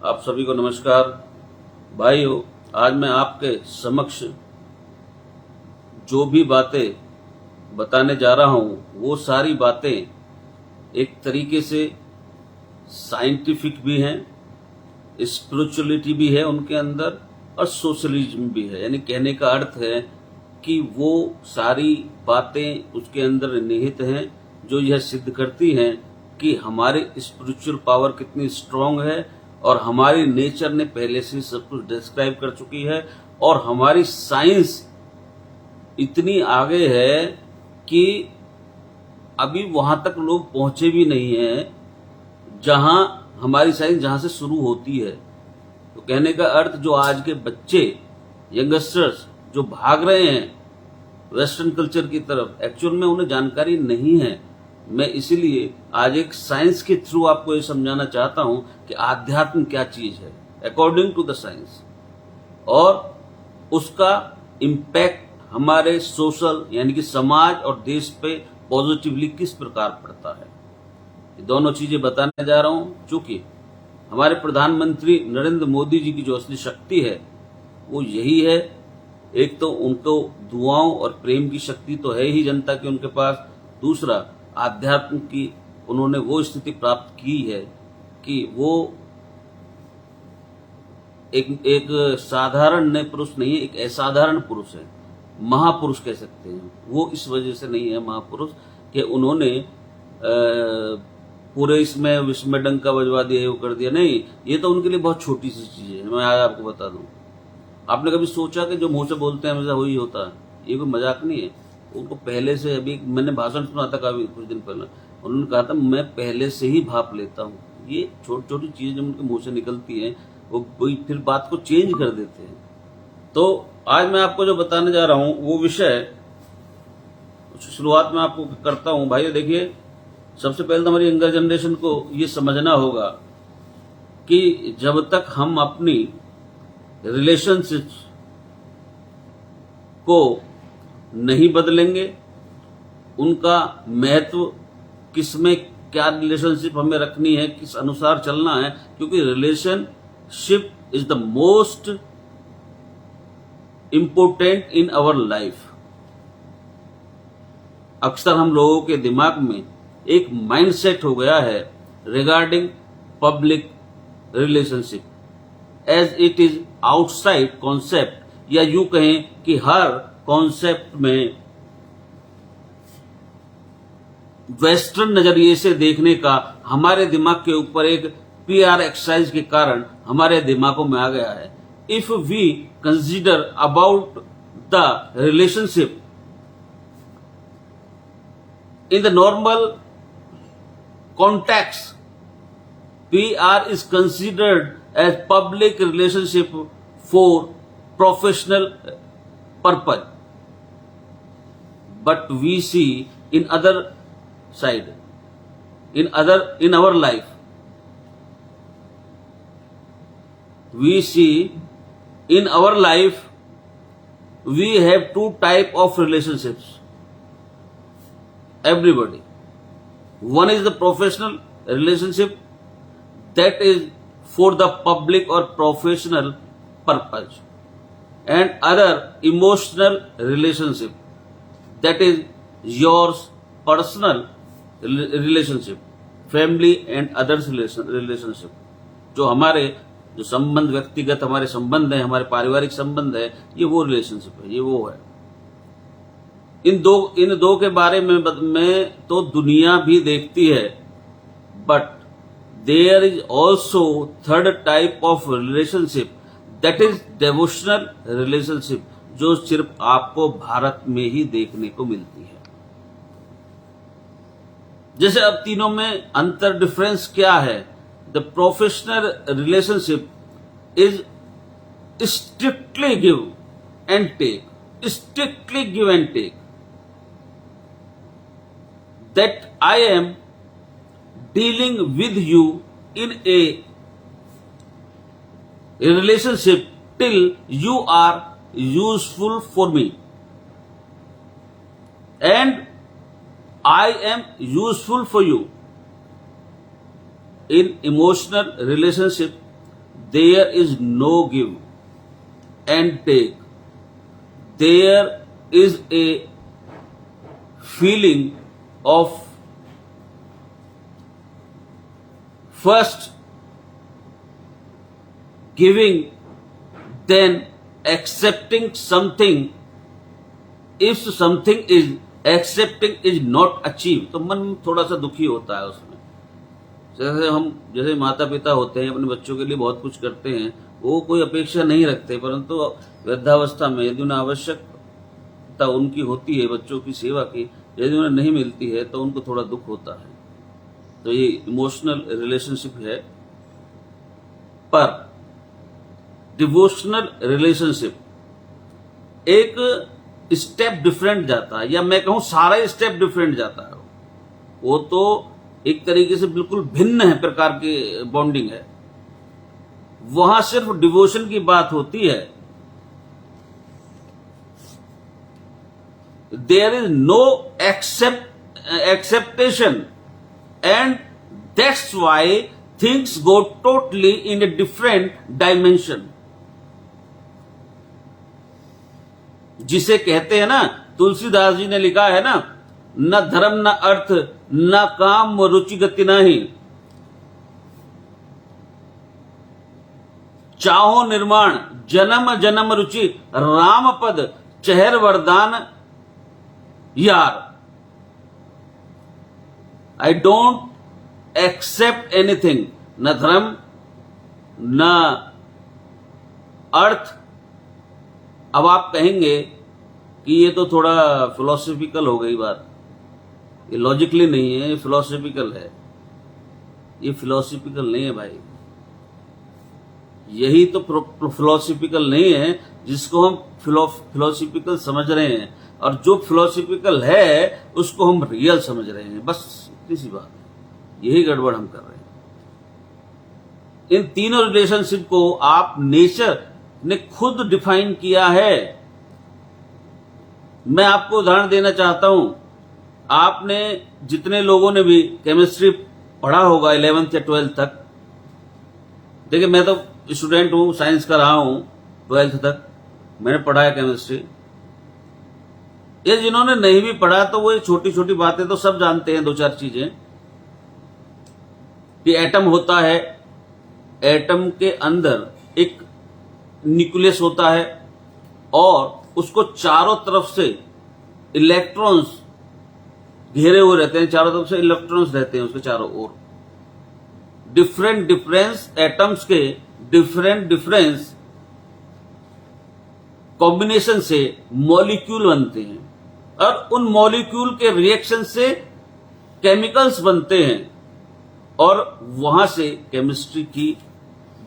आप सभी को नमस्कार। भाइयों, आज मैं आपके समक्ष जो भी बातें बताने जा रहा हूं वो सारी बातें एक तरीके से साइंटिफिक भी हैं, स्पिरिचुअलिटी भी है उनके अंदर और सोशलिज्म भी है। यानी कहने का अर्थ है कि वो सारी बातें उसके अंदर निहित हैं जो यह सिद्ध करती हैं कि हमारी स्पिरिचुअल पावर कितनी स्ट्रांग है और हमारी नेचर ने पहले से सब कुछ डिस्क्राइब कर चुकी है और हमारी साइंस इतनी आगे है कि अभी वहां तक लोग पहुंचे भी नहीं हैं जहां हमारी साइंस जहां से शुरू होती है। तो कहने का अर्थ जो आज के बच्चे यंगस्टर्स जो भाग रहे हैं वेस्टर्न कल्चर की तरफ, एक्चुअल में उन्हें जानकारी नहीं है। मैं इसीलिए आज एक साइंस के थ्रू आपको ये समझाना चाहता हूं कि आध्यात्म क्या चीज है अकॉर्डिंग टू द साइंस और उसका इम्पैक्ट हमारे सोशल यानी कि समाज और देश पे पॉजिटिवली किस प्रकार पड़ता है। ये दोनों चीजें बताने जा रहा हूं। चूंकि हमारे प्रधानमंत्री नरेंद्र मोदी जी की जो असली शक्ति है वो यही है। एक तो उनको दुआओं और प्रेम की शक्ति तो है ही जनता की उनके पास, दूसरा आध्यात्म की उन्होंने वो स्थिति प्राप्त की है कि वो एक साधारण नए पुरुष नहीं है, एक असाधारण पुरुष है, महापुरुष कह सकते हैं। वो इस वजह से नहीं है महापुरुष कि उन्होंने पूरे इसमें विश्व में डंका बजवा दिया, वो कर दिया। नहीं, ये तो उनके लिए बहुत छोटी सी चीज है। मैं आज आपको बता दूं, आपने कभी सोचा कि जो मुंह से बोलते हैं हमेशा वही होता है? ये कोई मजाक नहीं है। उनको पहले से, अभी मैंने भाषण सुना था काफी कुछ दिन पहले, उन्होंने कहा था मैं पहले से ही भाप लेता हूँ। ये छोटी छोटी चीज जब उनके मुंह से निकलती है वो फिर बात को चेंज कर देते हैं। तो आज मैं आपको जो बताने जा रहा हूं वो विषय शुरुआत में आपको करता हूं। भाइयों देखिए, सबसे पहले तो हमारी यंगर जनरेशन को ये समझना होगा कि जब तक हम अपनी रिलेशनशिप को नहीं बदलेंगे, उनका महत्व किसमें, क्या रिलेशनशिप हमें रखनी है, किस अनुसार चलना है, क्योंकि relationship is the most important in our life. अक्सर हम लोगों के दिमाग में एक माइंडसेट हो गया है regarding public relationship as it is outside concept, या यूं कहें कि हर कॉन्सेप्ट में वेस्टर्न नजरिए से देखने का हमारे दिमाग के ऊपर एक पीआर एक्सरसाइज के कारण हमारे दिमागों में आ गया है। If we consider about the relationship in the normal context, PR is considered as public relationship for professional purpose. But we see in other side, in our life, we see in our life we have two type of relationships. Everybody, one is the professional relationship, that is for the public or professional purpose, and other emotional relationship, that is yours personal relationship, family and others relationship, जो हमारे जो संबंध व्यक्तिगत हमारे संबंध है, हमारे पारिवारिक संबंध है, ये वो रिलेशनशिप है, ये वो है। इन दो के बारे में तो दुनिया भी देखती है, but there is also third type of relationship, that is devotional relationship, जो सिर्फ आपको भारत में ही देखने को मिलती है। जैसे अब तीनों में अंतर, डिफरेंस क्या है? The professional relationship is strictly give and take, strictly give and take. That I am dealing with you in a relationship till you are useful for me, and I am useful for you. In emotional relationship, there is no give and take. There is a feeling of first giving, then accepting something. If something is accepting is not achieved, तो मन थोड़ा सा दुखी होता है उसमें। जैसे माता पिता होते हैं, अपने बच्चों के लिए बहुत कुछ करते हैं, वो कोई अपेक्षा नहीं रखते, परंतु वृद्धावस्था में यदि उन्हें आवश्यकता उनकी होती है बच्चों की सेवा की, यदि उन्हें नहीं मिलती है तो उनको थोड़ा दुख होता है। तो ये इमोशनल रिलेशनशिप है। पर डिवोशनल रिलेशनशिप एक स्टेप डिफरेंट जाता है, या मैं कहूं सारा स्टेप डिफरेंट जाता है। वो तो एक तरीके से बिल्कुल भिन्न है प्रकार की बॉन्डिंग है। वहां सिर्फ डिवोशन की बात होती है। There is no expectation and that's why things go totally in a different dimension. जिसे कहते हैं ना, तुलसीदास जी ने लिखा है ना, न धर्म न अर्थ न काम रुचि गति नहीं, चाहो निर्माण जन्म जन्म रुचि, राम पद चहर वरदान यार। आई डोंट एक्सेप्ट एनीथिंग, न धर्म न अर्थ। अब आप कहेंगे कि ये तो थोड़ा फिलोसॉफिकल हो गई बात, ये लॉजिकली नहीं है, ये फिलोसॉफिकल है। ये फिलोसॉफिकल नहीं है भाई, यही तो फिलोसॉफिकल नहीं है जिसको हम फिलोसॉफिकल समझ रहे हैं, और जो फिलोसॉफिकल है उसको हम रियल समझ रहे हैं। बस इतनी सी बात है, यही गड़बड़ हम कर रहे हैं। इन तीनों रिलेशनशिप को आप नेचर ने खुद डिफाइन किया है। मैं आपको उदाहरण देना चाहता हूं। आपने जितने लोगों ने भी केमिस्ट्री पढ़ा होगा 11th या 12th तक, देखिए मैं तो स्टूडेंट हूं, साइंस का रहा हूं 12th तक, मैंने पढ़ा है केमिस्ट्री। ये जिन्होंने नहीं भी पढ़ा तो वो छोटी छोटी बातें तो सब जानते हैं, दो चार चीजें। कि एटम होता है, एटम के अंदर एक न्यूक्लियस होता है और उसको चारों तरफ से इलेक्ट्रॉन्स घेरे हुए रहते हैं, चारों तरफ से इलेक्ट्रॉन्स रहते हैं उसके चारों ओर। डिफरेंट डिफरेंस एटम्स के डिफरेंस कॉम्बिनेशन से मॉलिक्यूल बनते हैं, और उन मॉलिक्यूल के रिएक्शन से केमिकल्स बनते हैं, और वहां से केमिस्ट्री की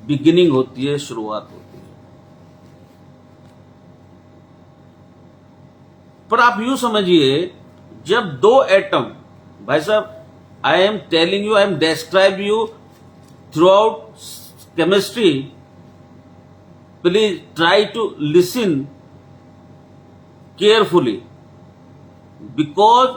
बिगिनिंग होती है, शुरुआत होती है। पर आप यूं समझिए, जब दो एटम, भाई साहब I am telling you, I am describe you throughout chemistry, please try to listen carefully, because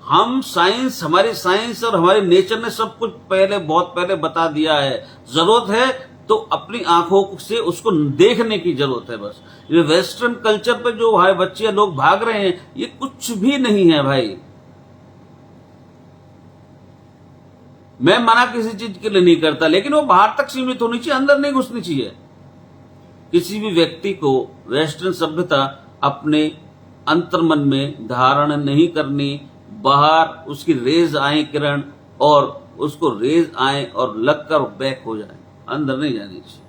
हम साइंस, हमारी साइंस और हमारे नेचर ने सब कुछ पहले, बहुत पहले बता दिया है। जरूरत है तो अपनी आंखों से उसको देखने की जरूरत है। बस ये वेस्टर्न कल्चर पे जो भाई बच्चे लोग भाग रहे हैं, ये कुछ भी नहीं है भाई। मैं मना किसी चीज के लिए नहीं करता, लेकिन वो बाहर तक सीमित होनी चाहिए, अंदर नहीं घुसनी चाहिए। किसी भी व्यक्ति को वेस्टर्न सभ्यता अपने अंतर्मन में धारण नहीं करनी। बाहर उसकी रेज आए किरण, और उसको रेज आए और लगकर बैक हो जाए, अंदर नहीं जानी चाहिए।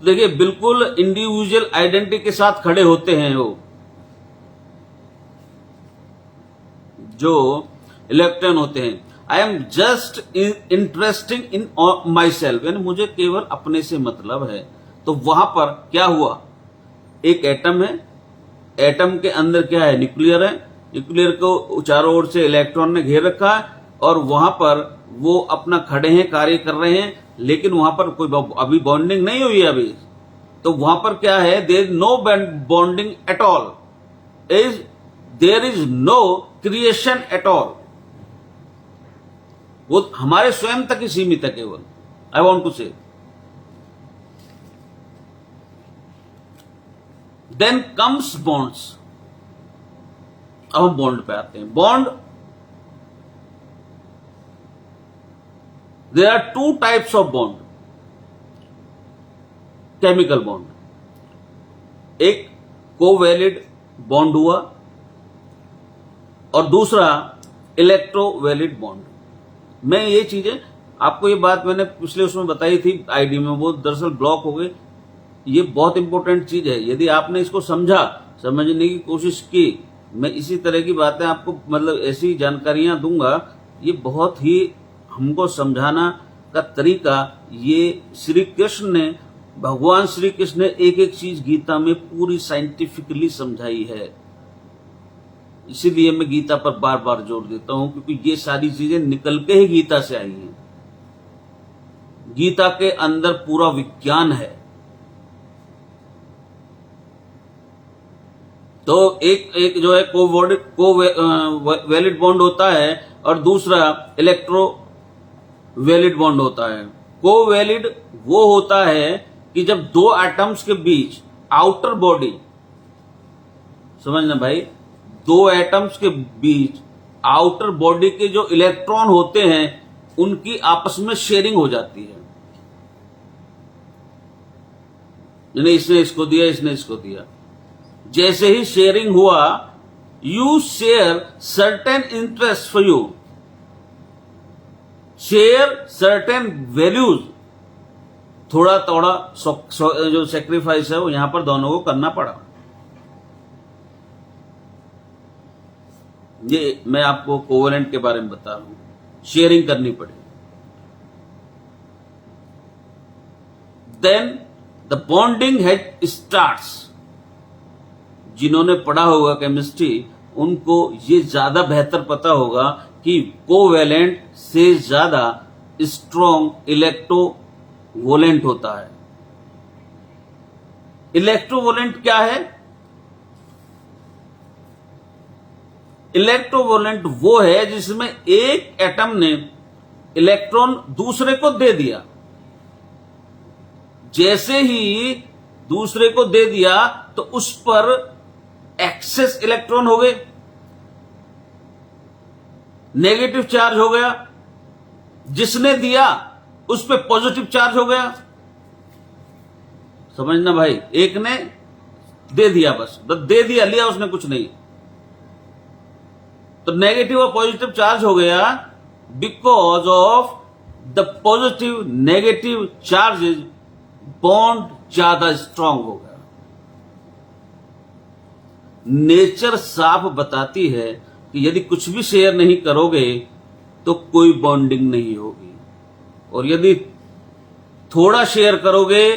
देखिए बिल्कुल इंडिविजुअल आइडेंटिटी के साथ खड़े होते हैं वो जो इलेक्ट्रॉन होते हैं। I am just interesting in my self, यानी मुझे केवल अपने से मतलब है। तो वहां पर क्या हुआ, एक एटम है, एटम के अंदर क्या है, न्यूक्लियर है, न्यूक्लियर को चारों ओर से इलेक्ट्रॉन ने घेर रखा है, और वहां पर वो अपना खड़े हैं, कार्य कर रहे हैं, लेकिन वहां पर कोई अभी बॉन्डिंग नहीं हुई है अभी। तो वहां पर क्या है, there is no bonding at all, there is no creation at all. वो हमारे स्वयं तक ही सीमित है केवल। I want to say then comes bonds. अब हम बॉन्ड पे आते हैं। Bond, there are two types of bond. Chemical bond, एक कोवैलिड बॉन्ड हुआ और दूसरा इलेक्ट्रोवैलिड बॉन्ड। मैं ये चीजें आपको, ये बात मैंने पिछले उसमें बताई थी आईडी में, वो दरअसल ब्लॉक हो गए। ये बहुत इंपॉर्टेंट चीज है। यदि आपने इसको समझा, समझने की कोशिश की, मैं इसी तरह की बातें आपको मतलब ऐसी जानकारियां दूंगा। ये बहुत ही हमको समझाना का तरीका, ये श्री कृष्ण ने, भगवान श्री कृष्ण ने एक एक चीज गीता में पूरी साइंटिफिकली समझाई है। इसीलिए मैं गीता पर बार बार जोर देता हूं, क्योंकि ये सारी चीजें निकल के ही गीता से आई हैं। गीता के अंदर पूरा विज्ञान है। तो एक जो है कोवैलिड बॉन्ड होता है और दूसरा इलेक्ट्रोवैलिड बॉन्ड होता है। कोवैलिड वो होता है कि जब दो एटम्स के बीच आउटर बॉडी, समझना भाई, दो एटम्स के बीच आउटर बॉडी के जो इलेक्ट्रॉन होते हैं उनकी आपस में शेयरिंग हो जाती है। यानी इसने इसको दिया, इसने इसको दिया। जैसे ही शेयरिंग हुआ, you share certain interest for you, share certain values. थोड़ा थोड़ा जो सेक्रीफाइस है वो यहां पर दोनों को करना पड़ा। ये मैं आपको कोवेलेंट के बारे में बता रहा हूं, शेयरिंग करनी पड़ी। Then the bonding has starts. जिन्होंने पढ़ा होगा केमिस्ट्री, उनको ये ज्यादा बेहतर पता होगा कि कोवेलेंट से ज्यादा स्ट्रॉन्ग इलेक्ट्रोवोलेंट होता है। इलेक्ट्रोवोलेंट क्या है? इलेक्ट्रोवोलेंट वो है जिसमें एक एटम ने इलेक्ट्रॉन दूसरे को दे दिया। जैसे ही दूसरे को दे दिया तो उस पर एक्सेस इलेक्ट्रॉन हो गए, नेगेटिव चार्ज हो गया। जिसने दिया उस पर पॉजिटिव चार्ज हो गया। समझना भाई, एक ने दे दिया, बस दे दिया, लिया उसने कुछ नहीं, तो नेगेटिव और पॉजिटिव चार्ज हो गया। Because of the positive negative charges, bond ज्यादा स्ट्रांग हो गया। नेचर साफ बताती है कि यदि कुछ भी शेयर नहीं करोगे तो कोई बॉन्डिंग नहीं होगी, और यदि थोड़ा शेयर करोगे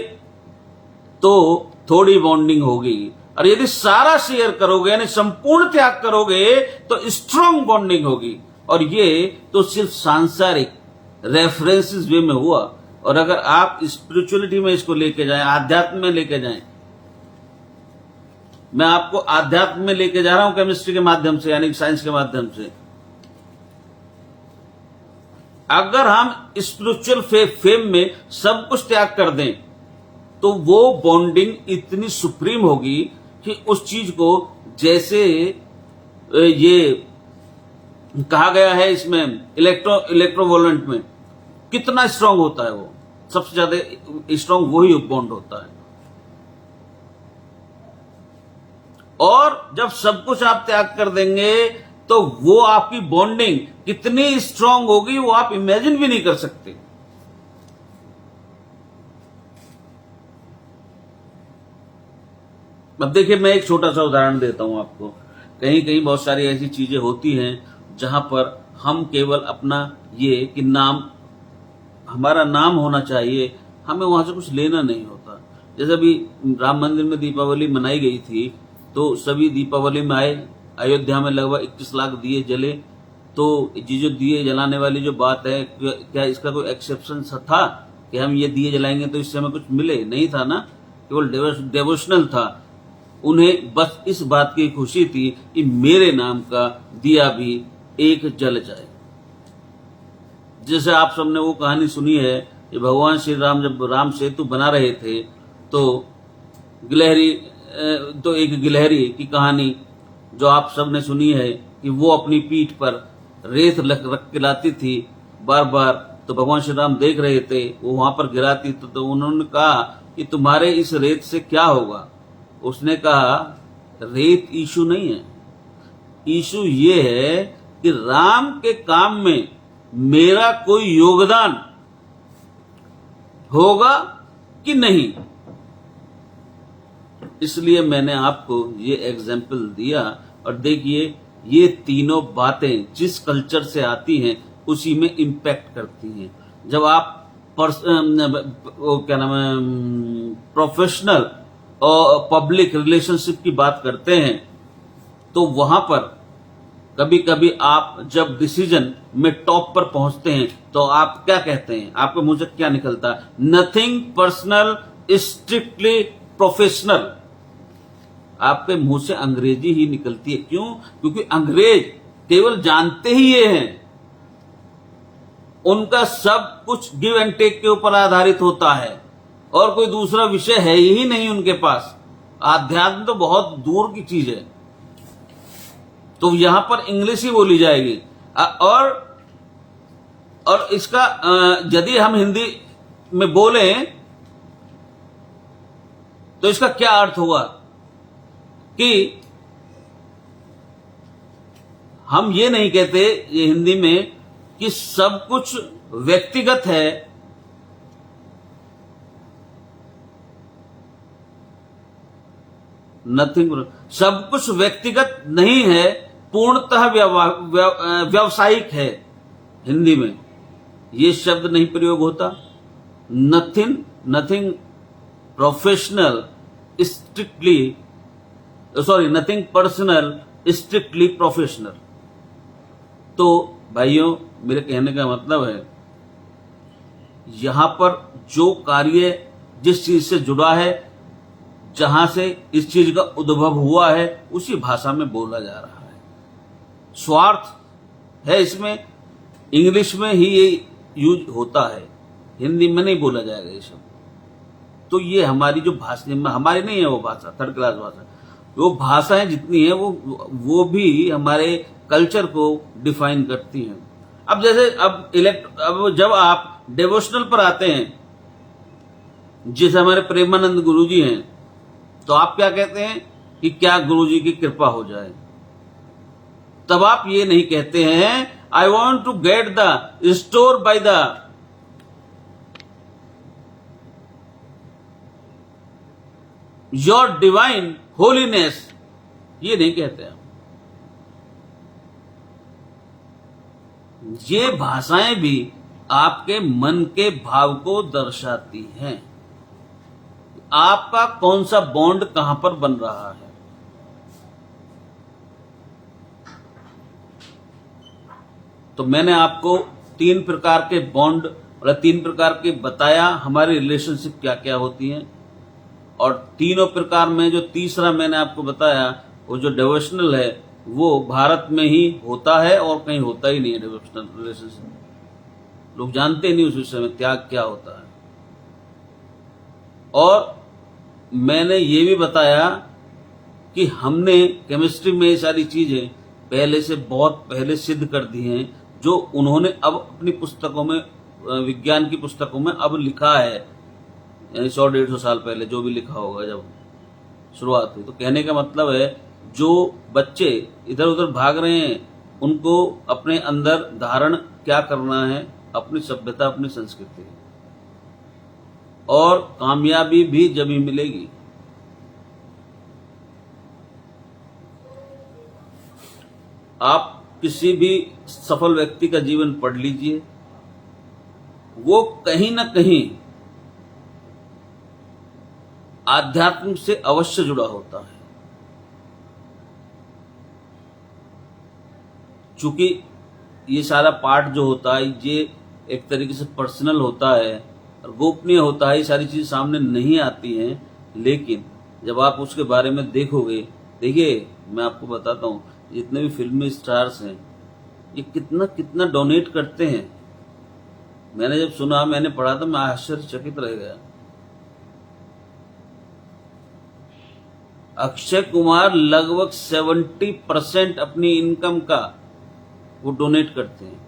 तो थोड़ी बॉन्डिंग होगी, और यदि सारा शेयर करोगे यानी संपूर्ण त्याग करोगे तो स्ट्रांग बॉन्डिंग होगी। और ये तो सिर्फ सांसारिक रेफरेंसेस वे में हुआ। और अगर आप स्पिरिचुअलिटी में इसको लेके जाएं, आध्यात्म में लेके जाएं, मैं आपको आध्यात्म में लेके जा रहा हूं केमिस्ट्री के माध्यम से, यानी साइंस के माध्यम से। अगर हम स्पिरिचुअल फेम में सब कुछ त्याग कर दें तो वो बॉन्डिंग इतनी सुप्रीम होगी कि उस चीज को, जैसे ये कहा गया है इसमें इलेक्ट्रोवोलेंट में, कितना स्ट्रांग होता है वो, सबसे ज्यादा स्ट्रांग वही बॉन्ड होता है। और जब सब कुछ आप त्याग कर देंगे तो वो आपकी बॉन्डिंग कितनी स्ट्रांग होगी वो आप इमेजिन भी नहीं कर सकते। अब देखिए, मैं एक छोटा सा उदाहरण देता हूं आपको। कहीं कहीं बहुत सारी ऐसी चीजें होती हैं जहां पर हम केवल अपना ये कि नाम, हमारा नाम होना चाहिए, हमें वहां से कुछ लेना नहीं होता। जैसे अभी राम मंदिर में दीपावली मनाई गई थी, तो सभी दीपावली में आए, अयोध्या में लगभग 21 लाख दिए जले। तो ये जो दिए जलाने वाली जो बात है, क्या इसका कोई एक्सेप्शन था कि हम ये दिए जलाएंगे तो इससे हमें कुछ मिले? नहीं था ना, केवल डेवोशनल था। उन्हें बस इस बात की खुशी थी कि मेरे नाम का दिया भी एक जल जाए। जैसे आप सबने वो कहानी सुनी है कि भगवान श्री राम जब राम सेतु बना रहे थे तो एक गिलहरी की कहानी जो आप सबने सुनी है कि वो अपनी पीठ पर रेत रख के लाती थी बार बार, तो भगवान श्री राम देख रहे थे, वो वहां पर गिराती तो उन्होंने कहा कि तुम्हारे इस रेत से क्या होगा। उसने कहा रेत इशू नहीं है, इशू ये है कि राम के काम में मेरा कोई योगदान होगा कि नहीं। इसलिए मैंने आपको ये एग्जाम्पल दिया। और देखिए ये तीनों बातें जिस कल्चर से आती हैं उसी में इम्पैक्ट करती हैं। जब आप क्या नाम है प्रोफेशनल और पब्लिक रिलेशनशिप की बात करते हैं तो वहां पर कभी कभी आप जब डिसीजन में टॉप पर पहुंचते हैं तो आप क्या कहते हैं, आपके मुंह से क्या निकलता है? Nothing personal, strictly professional. आपके मुंह से अंग्रेजी ही निकलती है। क्यों? क्योंकि अंग्रेज केवल जानते ही ये हैं, उनका सब कुछ गिव एंड टेक के ऊपर आधारित होता है और कोई दूसरा विषय है ही नहीं उनके पास। आध्यात्म तो बहुत दूर की चीज है। तो यहां पर इंग्लिश ही बोली जाएगी। और इसका यदि हम हिंदी में बोलें तो इसका क्या अर्थ हुआ कि हम ये नहीं कहते ये हिंदी में कि सब कुछ व्यक्तिगत है, नथिंग, सब कुछ व्यक्तिगत नहीं है, पूर्णतः व्यावसायिक है। हिंदी में ये शब्द नहीं प्रयोग होता। Nothing professional strictly, sorry nothing personal strictly professional. तो भाइयों मेरे कहने का मतलब है यहां पर जो कार्य जिस चीज से जुड़ा है, जहां से इस चीज का उद्भव हुआ है, उसी भाषा में बोला जा रहा है। स्वार्थ है इसमें, इंग्लिश में ही ये यूज होता है, हिंदी में नहीं बोला जाएगा ये शब्द। तो ये हमारी जो भाषा, हमारी नहीं है वो भाषा, थर्ड क्लास भाषा। वो भाषाएं जितनी है वो भी हमारे कल्चर को डिफाइन करती हैं। अब जैसे अब जब आप डिवोशनल पर आते हैं, जिस हमारे प्रेमानंद गुरुजी हैं, तो आप क्या कहते हैं कि क्या गुरुजी की कृपा हो जाए। तब आप ये नहीं कहते हैं I want to get the store by the your divine holiness, ये नहीं कहते हैं। ये भाषाएं भी आपके मन के भाव को दर्शाती हैं। आपका कौन सा बॉन्ड कहां पर बन रहा है। तो मैंने आपको 3 प्रकार के बॉन्ड और 3 प्रकार के बताया हमारी रिलेशनशिप क्या क्या होती हैं। और तीनों प्रकार में जो तीसरा मैंने आपको बताया वो जो डिवोशनल है वो भारत में ही होता है और कहीं होता ही नहीं है। डिवोशनल रिलेशनशिप लोग जानते नहीं उस विषय में त्याग क्या होता है। और मैंने ये भी बताया कि हमने केमिस्ट्री में ये सारी चीजें पहले से बहुत पहले सिद्ध कर दी हैं, जो उन्होंने अब अपनी पुस्तकों में, विज्ञान की पुस्तकों में अब लिखा है, यानी 100-150 साल पहले जो भी लिखा होगा जब शुरुआत हुई। तो कहने का मतलब है जो बच्चे इधर उधर भाग रहे हैं उनको अपने अंदर धारण क्या करना है, अपनी सभ्यता, अपनी संस्कृति, और कामयाबी भी जब ही मिलेगी। आप किसी भी सफल व्यक्ति का जीवन पढ़ लीजिए, वो कहीं ना कहीं आध्यात्म से अवश्य जुड़ा होता है। चूंकि ये सारा पार्ट जो होता है ये एक तरीके से पर्सनल होता है और गोपनीय होता है, ये सारी चीजें सामने नहीं आती हैं। लेकिन जब आप उसके बारे में देखोगे, देखिए मैं आपको बताता हूँ, जितने भी फिल्मी स्टार्स हैं ये कितना कितना डोनेट करते हैं मैंने जब सुना, मैंने पढ़ा तो मैं आश्चर्यचकित रह गया। अक्षय कुमार लगभग 70% अपनी इनकम का वो डोनेट करते हैं।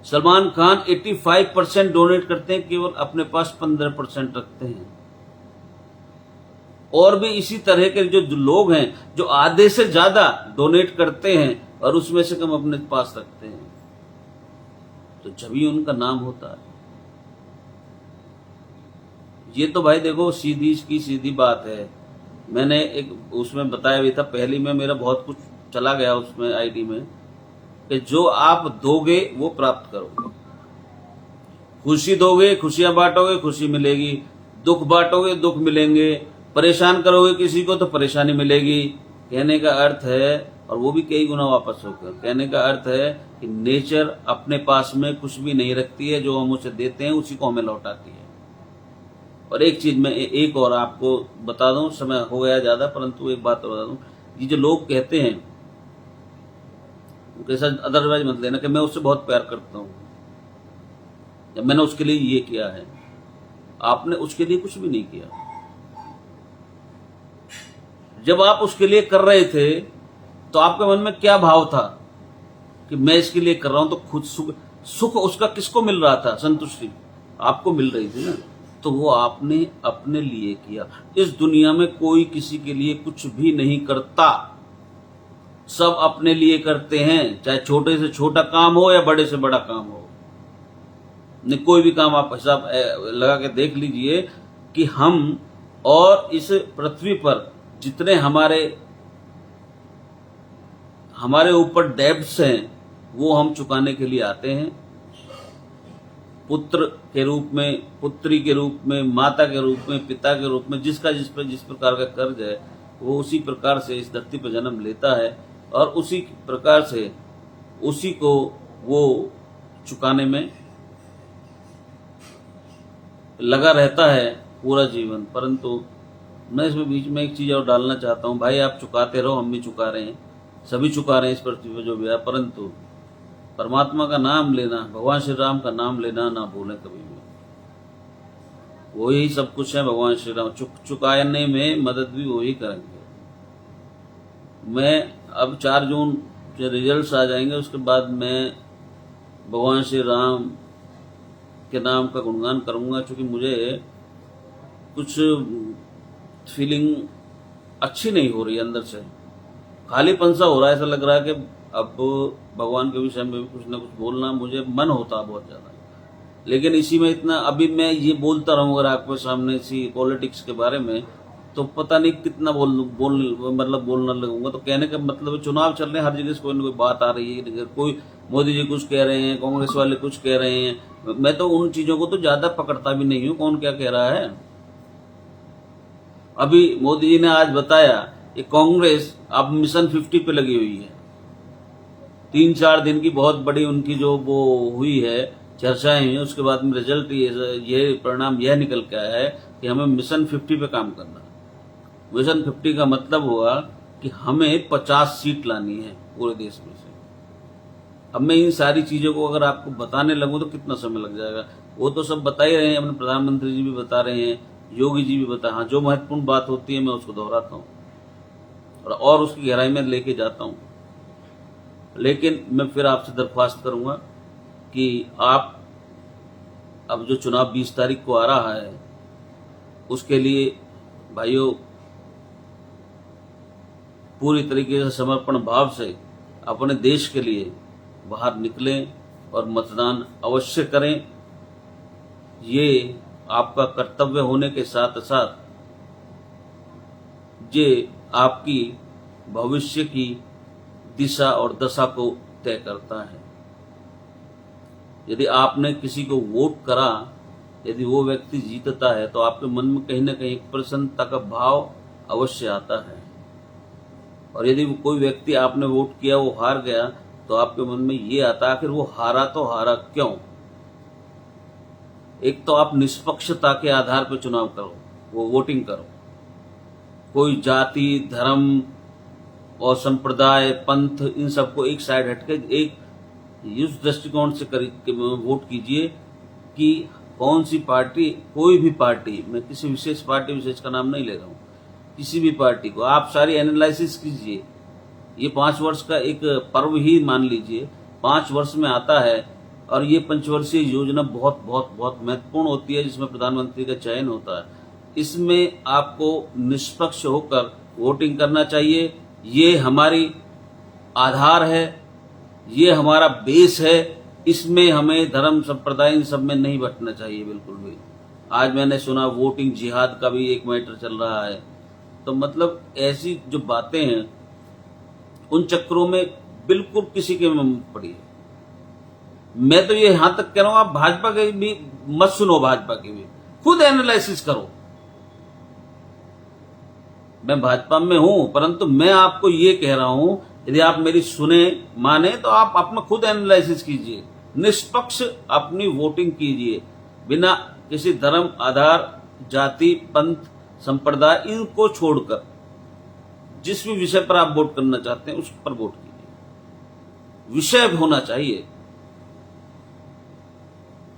सलमान खान 85% डोनेट करते हैं, केवल अपने पास 15% रखते हैं। और भी इसी तरह के जो लोग हैं जो आधे से ज्यादा डोनेट करते हैं और उसमें से कम अपने पास रखते हैं, तो जब ही उनका नाम होता है। ये तो भाई देखो सीधी की सीधी बात है। मैंने एक उसमें बताया भी था, पहली में मेरा बहुत कुछ चला गया उसमें आईडी में, कि जो आप दोगे वो प्राप्त करोगे। खुशी दोगे, खुशियां बांटोगे, खुशी मिलेगी। दुख बांटोगे, दुख मिलेंगे। परेशान करोगे किसी को तो परेशानी मिलेगी। कहने का अर्थ है, और वो भी कई गुना वापस होकर, कहने का अर्थ है कि नेचर अपने पास में कुछ भी नहीं रखती है, जो हम उसे देते हैं उसी को हमें लौटाती है। और एक चीज मैं एक और आपको बता दूं, समय हो गया ज्यादा, परंतु एक बात बता दूं, ये जो लोग कहते हैं कैसा, अदरवाइज मत लेना कि मैं उससे बहुत प्यार करता हूं, जब मैंने उसके लिए ये किया है। आपने उसके लिए कुछ भी नहीं किया। जब आप उसके लिए कर रहे थे तो आपके मन में क्या भाव था कि मैं इसके लिए कर रहा हूं, तो खुद सुख उसका किसको मिल रहा था? संतुष्टि आपको मिल रही थी ना, तो वो आपने अपने लिए किया। इस दुनिया में कोई किसी के लिए कुछ भी नहीं करता, सब अपने लिए करते हैं, चाहे छोटे से छोटा काम हो या बड़े से बड़ा काम हो। नहीं, कोई भी काम आप हिसाब लगा के देख लीजिए कि हम और इस पृथ्वी पर जितने हमारे ऊपर डेब्ट्स हैं वो हम चुकाने के लिए आते हैं। पुत्र के रूप में, पुत्री के रूप में, माता के रूप में, पिता के रूप में, जिसका जिस प्रकार का कर्ज है वो उसी प्रकार से इस धरती पर जन्म लेता है और उसी प्रकार से उसी को वो चुकाने में लगा रहता है पूरा जीवन। परंतु मैं इसमें बीच में एक चीज और डालना चाहता हूं, भाई आप चुकाते रहो, हम भी चुका रहे हैं, सभी चुका रहे हैं इस पृथ्वी पर जो भी है, परंतु परमात्मा का नाम लेना, भगवान श्री राम का नाम लेना ना भूलें कभी भी। वो ही सब कुछ है भगवान श्री राम, चुकाने में मदद भी वही करेंगे। मैं अब 4 जून के रिजल्ट्स आ जाएंगे, उसके बाद मैं भगवान श्री राम के नाम का गुणगान करूंगा, क्योंकि मुझे कुछ फीलिंग अच्छी नहीं हो रही अंदर से, खालीपन सा हो रहा है। ऐसा लग रहा है कि अब भगवान के विषय में भी कुछ ना कुछ बोलना मुझे मन होता बहुत ज्यादा, लेकिन इसी में इतना अभी मैं ये बोलता रहूं अगर आपके सामने इसी पॉलिटिक्स के बारे में, तो पता नहीं कितना बोलना लगूंगा। तो कहने का मतलब चुनाव चल रहे हैं, हर जगह से कोई ना कोई बात आ रही है, कोई मोदी जी कुछ कह रहे हैं, कांग्रेस वाले कुछ कह रहे हैं। मैं तो उन चीजों को तो ज्यादा पकड़ता भी नहीं हूं, कौन क्या कह रहा है। अभी मोदी जी ने आज बताया कि कांग्रेस अब मिशन 50 पे लगी हुई है। 3-4 दिन की बहुत बड़ी उनकी जो वो हुई है, चर्चाएं हुई, उसके बाद में रिजल्ट ये परिणाम यह निकल के आया है कि हमें मिशन 50 पे काम करना है। मिशन 50 का मतलब हुआ कि हमें 50 सीट लानी है पूरे देश में से। अब मैं इन सारी चीजों को अगर आपको बताने लगूं तो कितना समय लग जाएगा। वो तो सब बता ही रहे हैं, अपने प्रधानमंत्री जी भी बता रहे हैं, योगी जी भी बता। हाँ, जो महत्वपूर्ण बात होती है मैं उसको दोहराता हूँ और उसकी गहराई में लेके जाता हूँ। लेकिन मैं फिर आपसे दरख्वास्त करूंगा कि आप अब जो चुनाव 20 तारीख को आ रहा है उसके लिए भाइयों पूरी तरीके से समर्पण भाव से अपने देश के लिए बाहर निकलें और मतदान अवश्य करें। ये आपका कर्तव्य होने के साथ साथ ये आपकी भविष्य की दिशा और दशा को तय करता है। यदि आपने किसी को वोट करा, यदि वो व्यक्ति जीतता है तो आपके मन में कहीं ना कहीं प्रसन्नता का भाव अवश्य आता है। और यदि कोई व्यक्ति आपने वोट किया वो हार गया तो आपके मन में ये आता है आखिर वो हारा तो हारा क्यों। एक तो आप निष्पक्षता के आधार पर चुनाव करो, वो वोटिंग करो। कोई जाति, धर्म और संप्रदाय, पंथ, इन सबको एक साइड हटके एक उस दृष्टिकोण से वोट कीजिए कि कौन सी पार्टी, कोई भी पार्टी, मैं किसी विशेष पार्टी विशेष का नाम नहीं ले रहा हूं, किसी भी पार्टी को आप सारी एनालिसिस कीजिए। ये 5 वर्ष का एक पर्व ही मान लीजिए, 5 वर्ष में आता है और ये पंचवर्षीय योजना बहुत बहुत बहुत महत्वपूर्ण होती है, जिसमें प्रधानमंत्री का चयन होता है। इसमें आपको निष्पक्ष होकर वोटिंग करना चाहिए। ये हमारी आधार है, ये हमारा बेस है। इसमें हमें धर्म संप्रदाय इन सब में नहीं बंटना चाहिए बिल्कुल भी। आज मैंने सुना वोटिंग जिहाद का भी एक मैटर चल रहा है, तो मतलब ऐसी जो बातें हैं उन चक्करों में बिल्कुल किसी के में मत पड़ी है। मैं तो ये यहां तक कह रहा हूं, आप भाजपा के भी मत सुनो, भाजपा की भी खुद एनालिसिस करो। मैं भाजपा में हूं, परंतु मैं आपको ये कह रहा हूं, यदि आप मेरी सुने माने तो आप अपना खुद एनालिसिस कीजिए, निष्पक्ष अपनी वोटिंग कीजिए, बिना किसी धर्म, आधार, जाति, पंथ, संप्रदाय इनको छोड़कर जिस भी विषय पर आप वोट करना चाहते हैं उस पर वोट कीजिए। विषय होना चाहिए,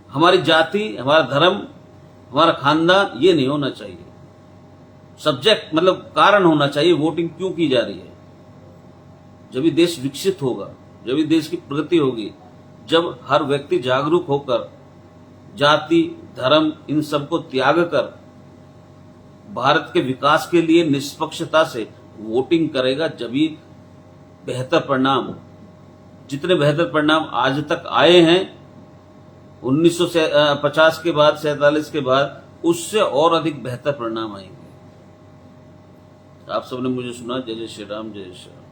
हमारी जाति, हमारा धर्म, हमारा खानदान, ये नहीं होना चाहिए। सब्जेक्ट मतलब कारण होना चाहिए वोटिंग क्यों की जा रही है। जब भी देश विकसित होगा, जब भी देश की प्रगति होगी, जब हर व्यक्ति जागरूक होकर जाति, धर्म इन सबको त्याग कर भारत के विकास के लिए निष्पक्षता से वोटिंग करेगा, जब भी बेहतर परिणाम, जितने बेहतर परिणाम आज तक आए हैं 1950 के बाद, 47 के बाद, उससे और अधिक बेहतर परिणाम आएंगे। आप सबने मुझे सुना। जय जय श्री राम, जय जय श्री राम।